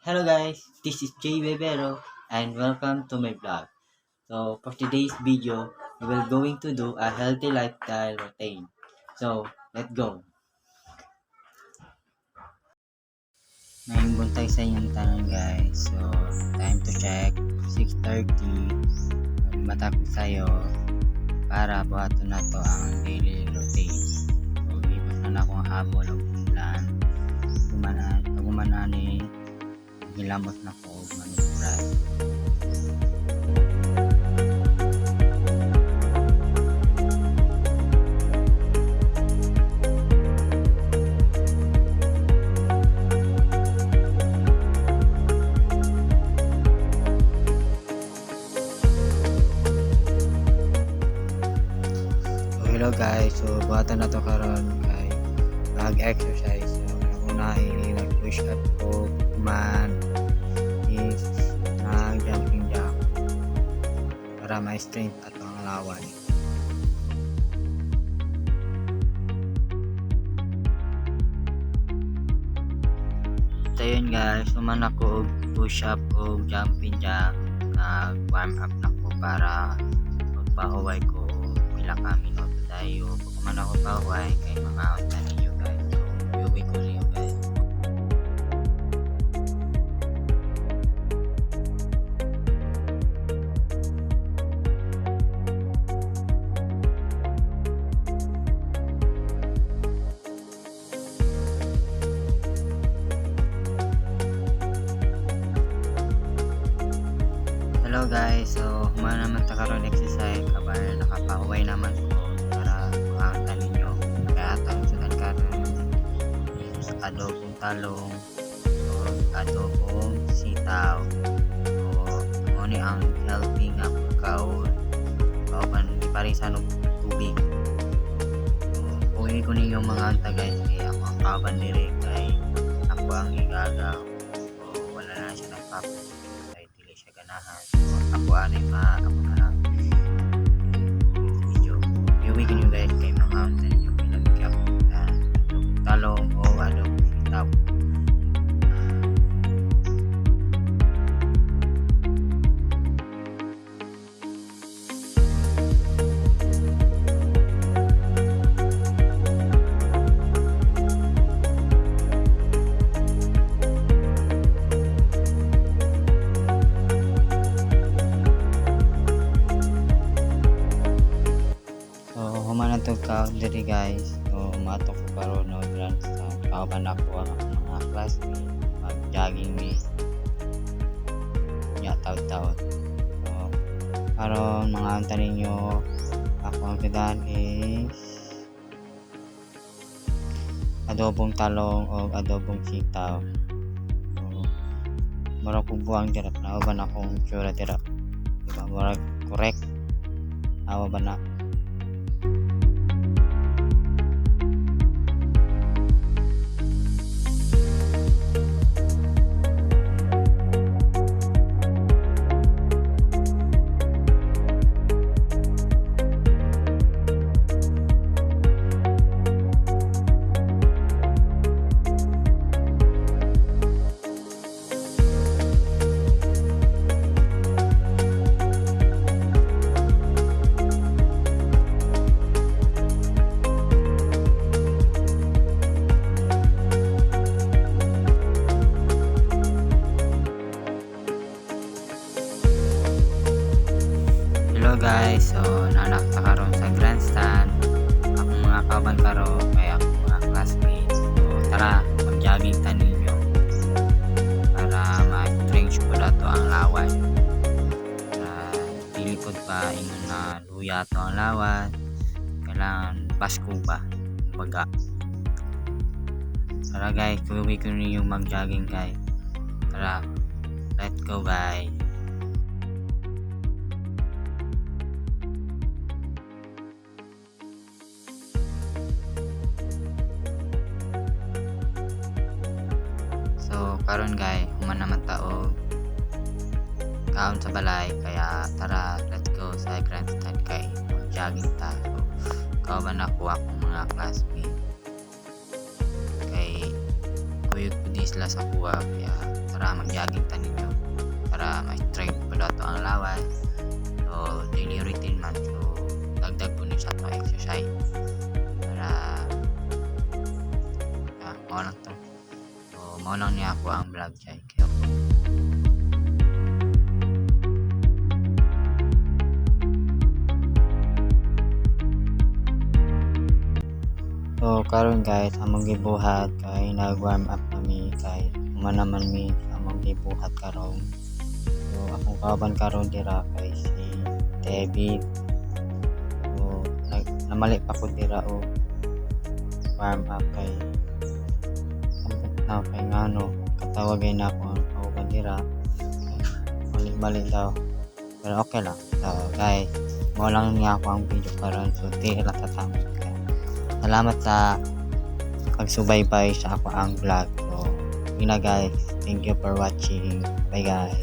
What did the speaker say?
Hello guys, this is Jay Bebero and welcome to my vlog. So for today's video, we will going to do a healthy lifestyle routine. So let's go. Ngayong buntay sa inyong tanong guys. So time to check 6:30. Matapos tayo para buhato na to ang daily routine. So ibas na akong habol ng plan. Gumanani gilamot na ko og manubras. Hello guys, so buhatan na to karon kay mag-exercise. So una nag-push up ko man is jumping jack para may strength at ang lawan. So yun guys, suman ako og push up o jumping jack. Warm up na ko para magpahuway ko pila ka minuto tayo. Pag man ako pahuway kay mga out ninyo guys. So yuwi ko niyo guys. Hello guys, so humana naman ta karon exercise kabayan nakapahuway naman ko para makakita ninyo. Kaya atong sudan karon sa adobong talong o adobong sitaw o ano ang healthy nga pagkaon kauban iparisan og tubig. So kunin ko ninyo mga anta guys kaya ako ang kauban diri kay ako ang igagaw o wala na siya nagpapo siya ganahan. So, ako anay ako na video. Iuwigin yung guys kay mga mountain yung pinagkap talong o sitaw. Humanan to ka diri guys. So mato ko karon no grand sa kauban ako ang mga classmate mag-jogging mi nya taw-taw. So karon mga anta ninyo ako ang sudan is adobong talong o adobong sitaw. So murag kong buwang dira na uban akong tsura dira. Diba murag correct awa ba na. Hello guys, so nanakta karon sa grandstand akong mga kaban karon kaya akong mga classmates. So tara mag-jogging ta ninyo para ma-stretch ko na to ang lawas para dili pod pa ingon na luya to ang lawas kailangan pasko ba baga. Tara guys, tuloy ko ninyo mag-jogging guys. Tara, let's go guys. So karon guys, human naman tao kaon sa balay kaya tara let's go sa grandstand kay mag-jogging ta. So kauban ako akong mga classmates kay kuyog po di sila sa kuha kaya para mag-jogging ta ninyo para ma-straight pala to ang laway. So daily routine man, so dagdag po niyo sa to exercise para mao lang to. So mao lang niya ako ang vlog chay kayo. So karon guys, among gibuhat kay nag-warm up kami kay naman mi among gibuhat karon. So akong kauban karon dira kay si David. So namali pa ko dira o warm up kay ambot na kay ngano katawagay na ako ang kauban dira. Balik daw. Pero okay lang. So guys, mo lang niya ako ang video karon, so di lang tatama. Salamat sa pagsubaybay sa ako ang vlog. So, yun na guys. Thank you for watching. Bye guys.